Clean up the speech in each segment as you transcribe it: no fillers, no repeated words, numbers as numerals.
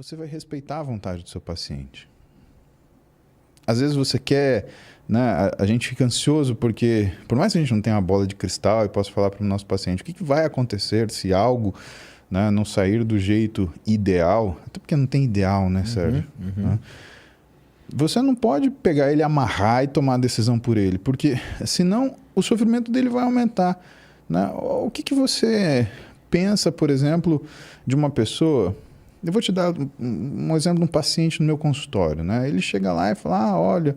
você vai respeitar a vontade do seu paciente. Às vezes você quer, né, a gente fica ansioso porque, por mais que a gente não tenha uma bola de cristal e possa falar para o nosso paciente o que vai acontecer se algo, né, não sair do jeito ideal, até porque não tem ideal, né, Sérgio? Né? Você não pode pegar ele, amarrar e tomar a decisão por ele, porque senão o sofrimento dele vai aumentar. Né? O que você pensa, por exemplo, de uma pessoa... Eu vou te dar um exemplo de um paciente no meu consultório. Né? Ele chega lá e fala, olha,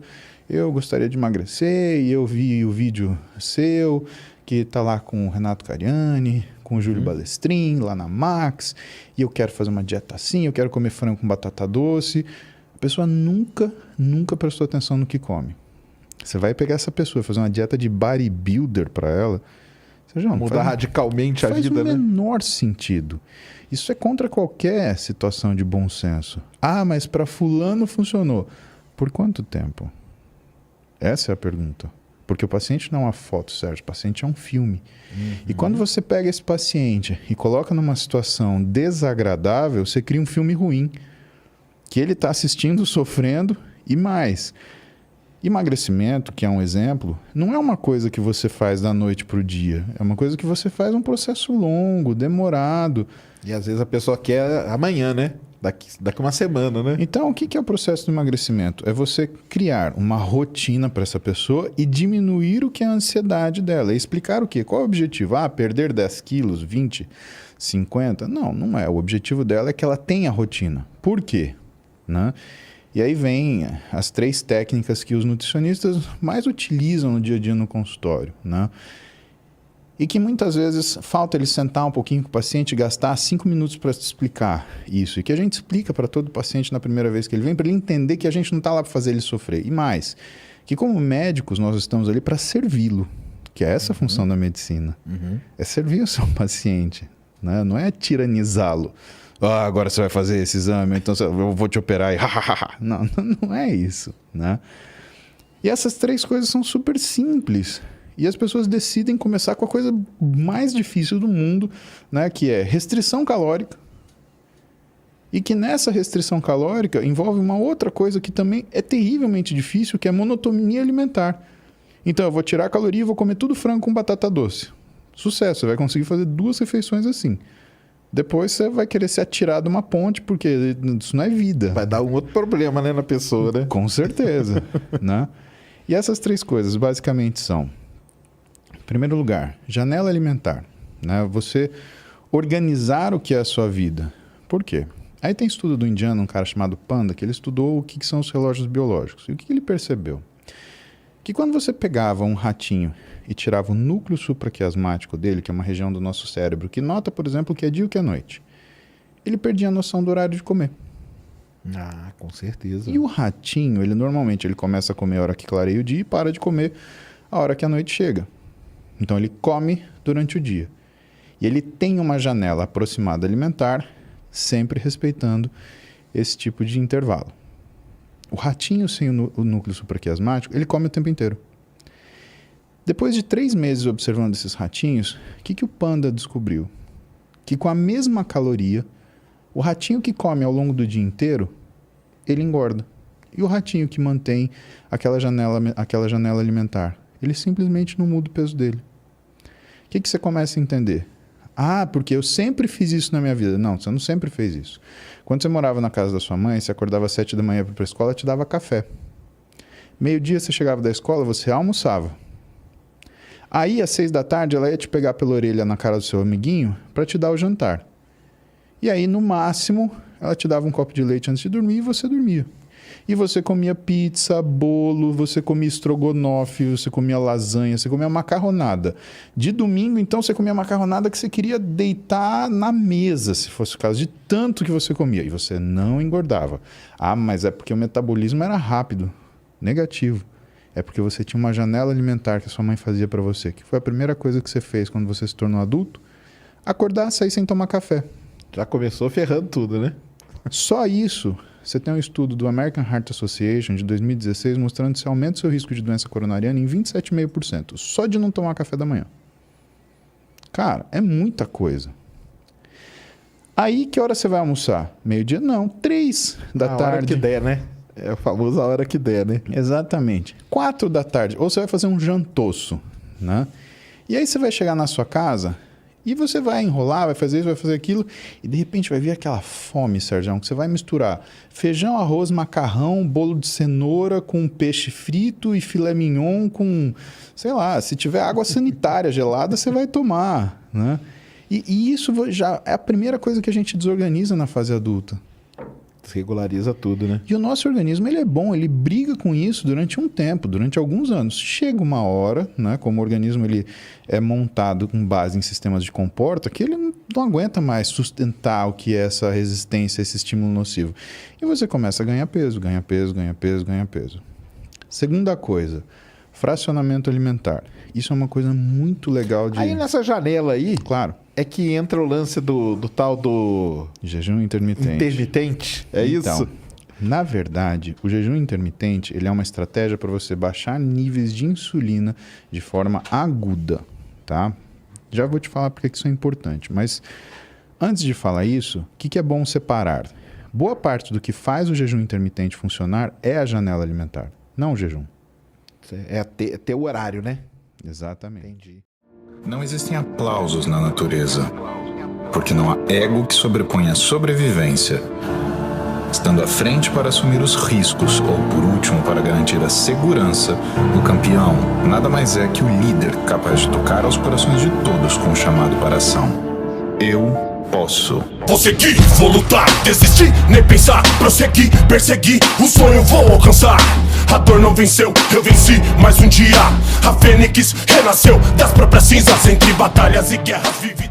eu gostaria de emagrecer e eu vi o vídeo seu, que está lá com o Renato Cariani, com o Júlio Balestrin, lá na Max, e eu quero fazer uma dieta assim, eu quero comer frango com batata doce. A pessoa nunca prestou atenção no que come. Você vai pegar essa pessoa e fazer uma dieta de bodybuilder para ela, você já mudar radicalmente a vida, né? Faz o menor sentido. Isso é contra qualquer situação de bom senso. Ah, mas para fulano funcionou. Por quanto tempo? Essa é a pergunta. Porque o paciente não é uma foto, Sérgio. O paciente é um filme. E quando você pega esse paciente e coloca numa situação desagradável, você cria um filme ruim. Que ele está assistindo, sofrendo e mais. Emagrecimento, que é um exemplo, não é uma coisa que você faz da noite para o dia. É uma coisa que você faz um processo longo, demorado. E às vezes a pessoa quer amanhã, né? Daqui uma semana, né? Então, o que é o processo do emagrecimento? É você criar uma rotina para essa pessoa e diminuir o que é a ansiedade dela. E explicar o quê? Qual é o objetivo? Perder 10 quilos, 20, 50? Não, não é. O objetivo dela é que ela tenha rotina. Por quê? Né? E aí vem as 3 técnicas que os nutricionistas mais utilizam no dia a dia no consultório. Né? E que muitas vezes falta ele sentar um pouquinho com o paciente e gastar 5 minutos para explicar isso. E que a gente explica para todo paciente na primeira vez que ele vem, para ele entender que a gente não está lá para fazer ele sofrer. E mais, que como médicos nós estamos ali para servi-lo, que é essa a função da medicina. É servir o seu paciente, né? Não é tiranizá-lo. Agora você vai fazer esse exame, então eu vou te operar e não é isso, né? E essas 3 coisas são super simples. E as pessoas decidem começar com a coisa mais difícil do mundo, né? Que é restrição calórica. E que nessa restrição calórica envolve uma outra coisa que também é terrivelmente difícil, que é monotonia alimentar. Então eu vou tirar a caloria e vou comer tudo frango com batata doce. Sucesso, você vai conseguir fazer 2 refeições assim. Depois você vai querer se atirar de uma ponte, porque isso não é vida. Vai dar um outro problema, né, na pessoa, né? Com certeza. Né? E essas 3 coisas basicamente são, em primeiro lugar, janela alimentar. Né? Você organizar o que é a sua vida. Por quê? Aí tem estudo do indiano, um cara chamado Panda, que ele estudou o que são os relógios biológicos. E o que ele percebeu? Que quando você pegava um ratinho e tirava o núcleo supraquiasmático dele, que é uma região do nosso cérebro, que nota, por exemplo, o que é dia e o que é noite, ele perdia a noção do horário de comer. Com certeza. E o ratinho, ele normalmente começa a comer a hora que clareia o dia e para de comer a hora que a noite chega. Então ele come durante o dia. E ele tem uma janela aproximada alimentar, sempre respeitando esse tipo de intervalo. O ratinho sem o núcleo supraquiasmático, ele come o tempo inteiro. Depois de 3 meses observando esses ratinhos, o que o Panda descobriu? Que com a mesma caloria, o ratinho que come ao longo do dia inteiro, ele engorda. E o ratinho que mantém aquela janela alimentar, ele simplesmente não muda o peso dele. O que você começa a entender? Porque eu sempre fiz isso na minha vida. Não, você não sempre fez isso. Quando você morava na casa da sua mãe, você acordava às 7 da manhã para ir para a escola, ela te dava café. Meio-dia você chegava da escola, você almoçava. Aí, às 6 da tarde, ela ia te pegar pela orelha na cara do seu amiguinho para te dar o jantar. E aí, no máximo, ela te dava um copo de leite antes de dormir e você dormia. E você comia pizza, bolo, você comia estrogonofe, você comia lasanha, você comia macarronada. De domingo, então, você comia macarronada que você queria deitar na mesa, se fosse o caso, de tanto que você comia. E você não engordava. Mas é porque o metabolismo era rápido. Negativo. É porque você tinha uma janela alimentar que a sua mãe fazia para você. Que foi a primeira coisa que você fez quando você se tornou adulto? Acordar, sair sem tomar café. Já começou ferrando tudo, né? Só isso... Você tem um estudo do American Heart Association de 2016 mostrando que você aumenta o seu risco de doença coronariana em 27,5%, só de não tomar café da manhã. Cara, é muita coisa. Aí, que hora você vai almoçar? Meio-dia? Não, 3 da tarde. A hora que der, né? É a famosa hora que der, né? Exatamente. 4 da tarde. Ou você vai fazer um jantoço, né? E aí você vai chegar na sua casa e você vai enrolar, vai fazer isso, vai fazer aquilo, e de repente vai vir aquela fome, Sérgio, que você vai misturar feijão, arroz, macarrão, bolo de cenoura com peixe frito e filé mignon com, sei lá, se tiver água sanitária gelada, você vai tomar, né? E isso já é a primeira coisa que a gente desorganiza na fase adulta. Desregulariza tudo, né? E o nosso organismo, ele é bom, ele briga com isso durante um tempo, durante alguns anos. Chega uma hora, né, como o organismo ele é montado com base em sistemas de comporta, que ele não aguenta mais sustentar o que é essa resistência, esse estímulo nocivo. E você começa a ganhar peso, ganha peso, ganha peso, ganha peso. Segunda coisa, fracionamento alimentar. Isso é uma coisa muito legal de... Aí nessa janela aí, Claro. é que entra o lance do tal do Jejum intermitente. intermitente. É Então, isso? na verdade, o jejum intermitente ele é uma estratégia para você baixar níveis de insulina de forma aguda, tá? Já vou te falar porque que isso é importante, mas antes de falar isso, o que é bom separar? Boa parte do que faz o jejum intermitente funcionar é a janela alimentar, não o jejum. É ter o horário, né? Exatamente. Entendi. Não existem aplausos na natureza, porque não há ego que sobreponha a sobrevivência, estando à frente para assumir os riscos ou, por último, para garantir a segurança. O campeão nada mais é que o líder capaz de tocar aos corações de todos com o chamado para a ação. Eu posso. Vou seguir, vou lutar, desistir, nem pensar, prosseguir, perseguir, o sonho vou alcançar. A dor não venceu, eu venci mais um dia. A fênix renasceu das próprias cinzas, entre batalhas e guerras vividas.